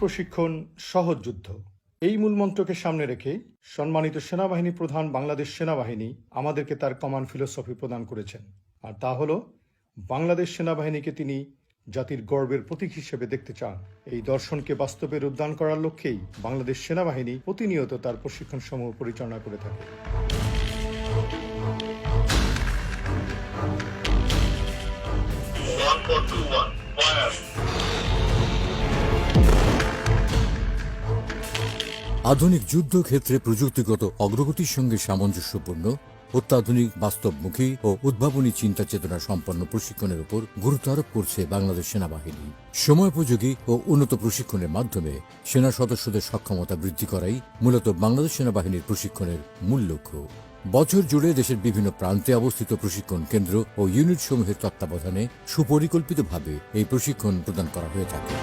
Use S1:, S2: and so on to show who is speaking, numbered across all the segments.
S1: প্রশিক্ষণ সহজ যুদ্ধ, এই মূলমন্ত্রকে সামনে রেখে সম্মানিত সেনাবাহিনী প্রধান বাংলাদেশ সেনাবাহিনী আমাদেরকে তার কমান্ড ফিলোসফি প্রদান করেছেন। আর তা হলো, বাংলাদেশ সেনাবাহিনীকে তিনি জাতির গর্বের প্রতীক হিসেবে দেখতে চান। এই দর্শনকে বাস্তবে রূপদান করার লক্ষ্যেই বাংলাদেশ সেনাবাহিনী প্রতিনিয়ত তার প্রশিক্ষণ সমূহ পরিচালনা করে থাকে।
S2: আধুনিক যুদ্ধক্ষেত্রে প্রযুক্তিগত অগ্রগতির সঙ্গে সামঞ্জস্যপূর্ণ, অত্যাধুনিক, বাস্তবমুখী ও উদ্ভাবনী চিন্তা চেতনা সম্পন্ন প্রশিক্ষণের উপর গুরুত্ব আরোপ করছে বাংলাদেশ সেনাবাহিনী। সময়োপযোগী ও উন্নত প্রশিক্ষণের মাধ্যমে সেনা সদস্যদের সক্ষমতা বৃদ্ধি করাই মূলত বাংলাদেশ সেনাবাহিনীর প্রশিক্ষণের মূল লক্ষ্য। বছর জুড়ে দেশের বিভিন্ন প্রান্তে অবস্থিত প্রশিক্ষণ কেন্দ্র ও ইউনিট সমূহের তত্ত্বাবধানে সুপরিকল্পিতভাবে এই প্রশিক্ষণ প্রদান করা হয়ে থাকে।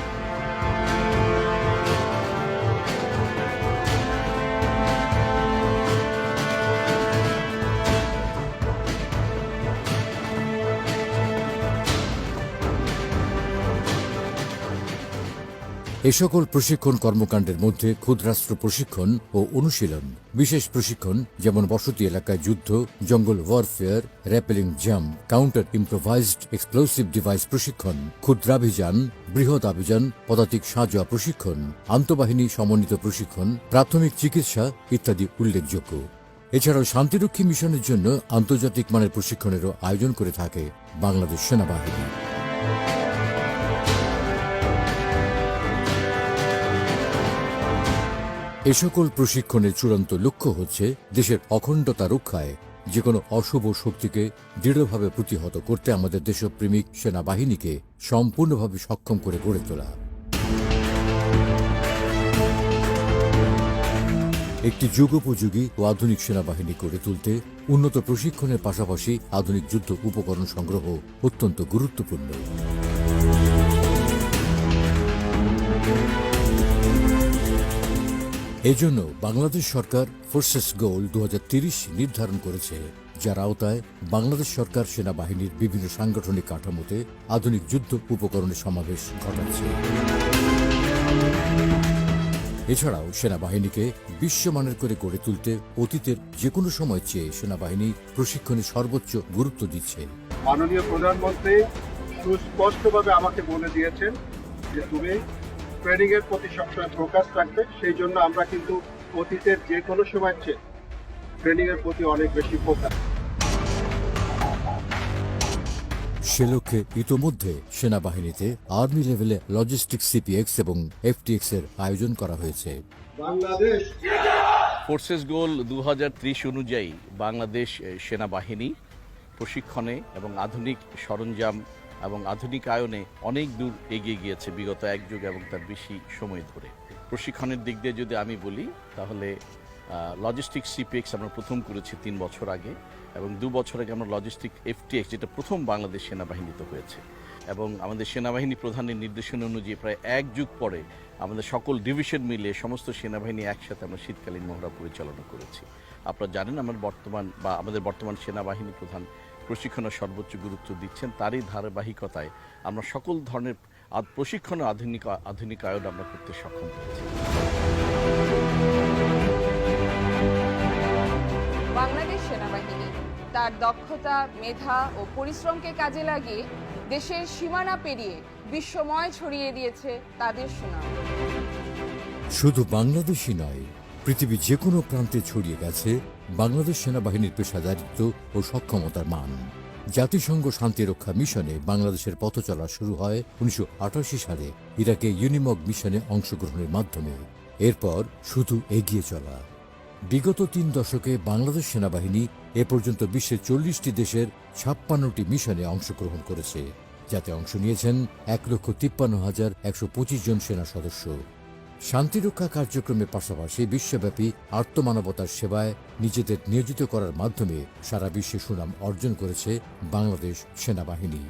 S2: এ সকল প্রশিক্ষণ কর্মকাণ্ডের মধ্যে ক্ষুদ্রাস্ত্র প্রশিক্ষণ ও অনুশীলন, বিশেষ প্রশিক্ষণ যেমন বসতি এলাকায় যুদ্ধ, জঙ্গল warfare, rappelling jump, counter improvised explosive device প্রশিক্ষণ, ক্ষুদ্রাভিযান, বৃহৎ অভিযান, পদাতিক সাঁজোয়া প্রশিক্ষণ, আন্তঃবাহিনী সমন্বিত প্রশিক্ষণ, প্রাথমিক চিকিৎসা ইত্যাদি উল্লেখযোগ্য। এছাড়াও শান্তিরক্ষী মিশনের জন্য আন্তর্জাতিক মানের প্রশিক্ষণেরও আয়োজন করে থাকে বাংলাদেশ সেনাবাহিনী। এ সকল প্রশিক্ষণের চূড়ান্ত লক্ষ্য হচ্ছে দেশের অখণ্ডতা রক্ষায় যে কোনো অশুভ শক্তিকে দৃঢ়ভাবে প্রতিহত করতে আমাদের দেশপ্রেমিক সেনাবাহিনীকে সম্পূর্ণভাবে সক্ষম করে গড়ে তোলা। একটি যুগোপযোগী ও আধুনিক সেনাবাহিনী গড়ে তুলতে উন্নত প্রশিক্ষণের পাশাপাশি আধুনিক যুদ্ধ উপকরণ সংগ্রহ অত্যন্ত গুরুত্বপূর্ণ। এজন্য বাংলাদেশ সরকার ফোর্সেস গোল 2030 নির্ধারণ করেছে, যার আওতায় বাংলাদেশ সরকার সেনাবাহিনীর বিভিন্ন সাংগঠনিক কাঠামোতে আধুনিক যুদ্ধ উপকরণের সমাবেশ ঘটাচ্ছে। এছাড়াও সেনাবাহিনীকে বিশ্বমানের করে গড়ে তুলতে অতীতের যে কোনো সময় চেয়ে সেনাবাহিনী প্রশিক্ষণে সর্বোচ্চ গুরুত্ব দিচ্ছে।
S3: মাননীয় প্রধানমন্ত্রী সুস্পষ্টভাবে আমাকে বলে দিয়েছেন যে তুমি ট্রেনিং এর প্রতি সবসময় ফোকাস রাখবে। সেই জন্য আমরা কিন্তু অতীতের যে কোনো সময় চেয়ে ট্রেনিং এর প্রতি অনেক বেশি ফোকাস।
S2: সে লক্ষ্যে ইতোমধ্যে সেনাবাহিনীতে আর্মি লেভেলে লজিস্টিক সিপিএক্স এবং এফটিএক্স এর আয়োজন করা হয়েছে।
S3: বাংলাদেশ
S4: ফোর্সেস গোল 2030 অনুযায়ী বাংলাদেশ সেনাবাহিনী প্রশিক্ষণে এবং আধুনিক সরঞ্জাম এবং আধুনিকায়নে অনেক দূর এগিয়ে গিয়েছে বিগত এক যুগ এবং তার বেশি সময় ধরে। প্রশিক্ষণের দিক দিয়ে যদি আমি বলি তাহলে লজিস্টিক সিপিএক্স আমরা প্রথম করেছি 3 বছর আগে, এবং 2 বছর আগে আমরা লজিস্টিক এফটিএক্স, যেটা প্রথম বাংলাদেশ সেনাবাহিনীতে হয়েছে। এবং আমাদের সেনাবাহিনী প্রধানের নির্দেশনা অনুযায়ী প্রায় 1 যুগ পরে আমাদের সকল ডিভিশন মিলে সমস্ত সেনাবাহিনী একসাথে আমরা শীতকালীন মহড়া পরিচালনা করেছি। আপনারা জানেন আমাদের বর্তমান সেনাবাহিনী প্রধান প্রশিক্ষণের সর্বোচ্চ গুরুত্ব দিচ্ছেন। তারই ধারাবাহিকতায় আমরা সকল ধরনের প্রশিক্ষণ আধুনিকায়ন আমরা করতে সক্ষম হয়েছি।
S5: বাংলাদেশ সেনাবাহিনী তার দক্ষতা, মেধা ও পরিশ্রমকে কাজে লাগিয়ে দেশের সীমানা পেরিয়ে বিশ্বময় ছড়িয়ে দিয়েছে তাদের সুনাম।
S2: শুধু বাংলাদেশই নয়, পৃথিবীর যে কোনো প্রান্তে ছড়িয়ে গেছে বাংলাদেশ সেনাবাহিনীর পেশাদারিত্ব ও সক্ষমতার মান। জাতিসংঘ শান্তিরক্ষা মিশনে বাংলাদেশের পথ চলা শুরু হয় 1988 সালে ইরাকে ইউনিমগ মিশনে অংশগ্রহণের মাধ্যমে। এরপর শুধু এগিয়ে চলা। বিগত 3 দশকে বাংলাদেশ সেনাবাহিনী এ পর্যন্ত বিশ্বের 40টি দেশের 56টি মিশনে অংশগ্রহণ করেছে, যাতে অংশ নিয়েছেন 1,53,125 জন সেনা সদস্য। শান্তিরক্ষা কার্যক্রমের পাশাপাশি বিশ্বব্যাপী আত্মমানবতার সেবায় নিজেদের নিয়োজিত করার মাধ্যমে সারা বিশ্বে সুনাম অর্জন করেছে বাংলাদেশ সেনাবাহিনী।